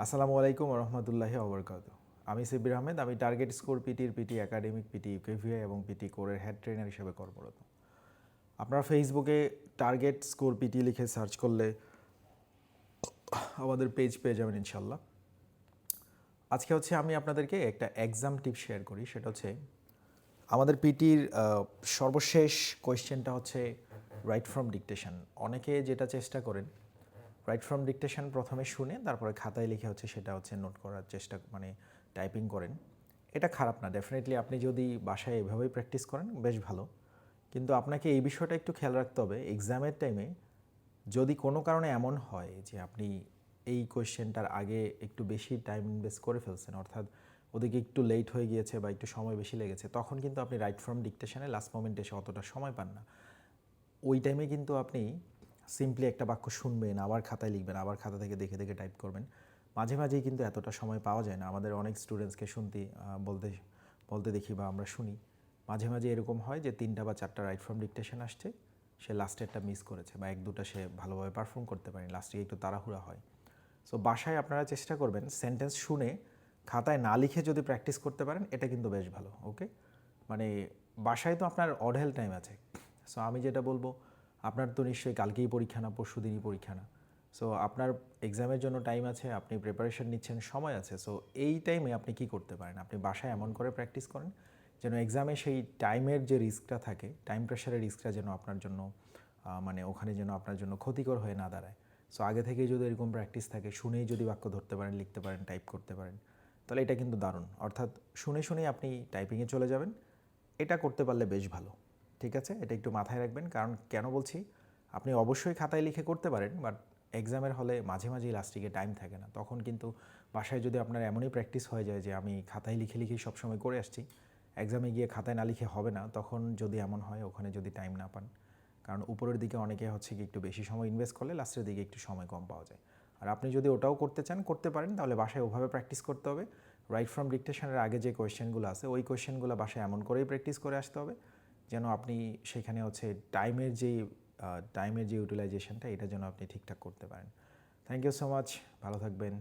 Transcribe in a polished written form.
আসসালামু আলাইকুম রহমতুল্লাহি ওবরকাতুহ। আমি সিবির আহমেদ। আমি টার্গেট স্কোর পিটির পিটি একাডেমিক পিটি ইউকেভিআই এবং পিটি কোরের হেড ট্রেনার হিসেবে কর্মরত। আপনারা ফেসবুকে টার্গেট স্কোর পিটি লিখে সার্চ করলে আমাদের পেজ পেয়ে যাবেন ইনশাল্লাহ। আজকে আমি আপনাদেরকে একটা এক্সাম টিপ শেয়ার করি। সেটা হচ্ছে আমাদের পিটির সর্বশেষ কোয়েশ্চেনটা হচ্ছে রাইট ফ্রম ডিকটেশন। অনেকে যেটা চেষ্টা করেন রাইট ফ্রম ডিকটেশন প্রথমে শুনে তারপরে খাতায় লিখে সেটা নোট করার চেষ্টা টাইপিং করেন। এটা খারাপ না, ডেফিনেটলি আপনি যদি বাসায় এভাবেই প্র্যাকটিস করেন বেশ ভালো। কিন্তু আপনাকে এই বিষয়টা একটু খেয়াল রাখতে হবে, এক্সামের টাইমে যদি কোনো কারণে এমন হয় যে আপনি এই কোয়েশ্চেনটার আগে একটু বেশি টাইম ইনভেস্ট করে ফেলছেন, অর্থাৎ ওদিকে একটু লেট হয়ে গিয়েছে বা একটু সময় বেশি লেগেছে, তখন কিন্তু আপনি রাইট ফ্রম ডিকটেশনে লাস্ট মোমেন্টে এসে অতটা সময় পান না। ওই টাইমে কিন্তু আপনি সিম্পলি একটা বাক্য শুনবেন, আবার খাতায় লিখবেন, আবার খাতা থেকে দেখে দেখে টাইপ করবেন। মাঝে মাঝেই কিন্তু এতটা সময় পাওয়া যায় না। আমাদের অনেক স্টুডেন্টসকে বলতে বলতে দেখি বা আমরা শুনি, মাঝে মাঝে এরকম হয় যে 3টা বা 4টা রাইট ফ্রম ডিকটেশন আসছে, সে লাস্টেরটা মিস করেছে বা 1-2টা সে ভালোভাবে পারফর্ম করতে পারেনি, লাস্টে একটু তাড়াহুড়া হয়। সো বাসায় আপনারা চেষ্টা করবেন সেন্টেন্স শুনে খাতায় না লিখে যদি প্র্যাকটিস করতে পারেন, এটা কিন্তু বেশ ভালো। ওকে, মানে বাসায় তো আপনার অঢেল টাইম আছে। সো আমি যেটা বলবো, আপনার তো নিশ্চয়ই কালকেই পরীক্ষা না, পরশু দিনই পরীক্ষা না। সো আপনার এক্সামের জন্য টাইম আছে, আপনি প্রিপারেশন নিচ্ছেন, সময় আছে। সো এই টাইমে আপনি কি করতে পারেন, আপনি বাসায় এমন করে প্র্যাকটিস করেন যেন এক্সামে সেই টাইমের যে রিস্কটা থাকে, টাইম প্রেশারের রিস্কটা যেন আপনার জন্য ওখানে যেন আপনার জন্য ক্ষতিকর হয়ে না দাঁড়ায়। সো আগে থেকেই যদি এরকম প্র্যাকটিস থাকে, শুনেই যদি বাক্য ধরতে পারেন, লিখতে পারেন, টাইপ করতে পারেন, তাহলে এটা কিন্তু দারুণ। অর্থাৎ শুনে শুনেই আপনি টাইপিংয়ে চলে যাবেন। এটা করতে পারলে বেশ ভালো। ঠিক আছে, এটা একটু মাথায় রাখবেন। কারণ কেন বলছি, আপনি অবশ্যই খাতায় লিখে করতে পারেন, বাট এক্সামের হলে মাঝে মাঝেই লাস্টিকে টাইম থাকে না। তখন কিন্তু বাসায় যদি আপনার এমনই প্র্যাকটিস হয়ে যায় যে আমি খাতায় লিখে লিখেই সবসময় করে আসছি, এক্সামে গিয়ে খাতায় না লিখে হবে না, তখন যদি এমন হয় ওখানে যদি টাইম না পান, কারণ উপরের দিকে অনেকে কি একটু বেশি সময় ইনভেস্ট করলে লাস্টের দিকে একটু সময় কম পাওয়া যায়। আর আপনি যদি ওটাও করতে চান, করতে পারেন, তাহলে বাসায় ওভাবে প্র্যাকটিস করতে হবে। রাইট ফ্রম ডিকটেশনের আগে যে কোয়েশ্চেনগুলো আছে, ওই কোয়েশ্চেনগুলো বাসায় এমন করেই প্র্যাকটিস করে আসতে হবে যেন আপনি সেখানে টাইমের যে ইউটিলাইজেশনটা, এটা যেন আপনি ঠিকঠাক করতে পারেন। থ্যাংক ইউ সো মাচ, ভালো থাকবেন।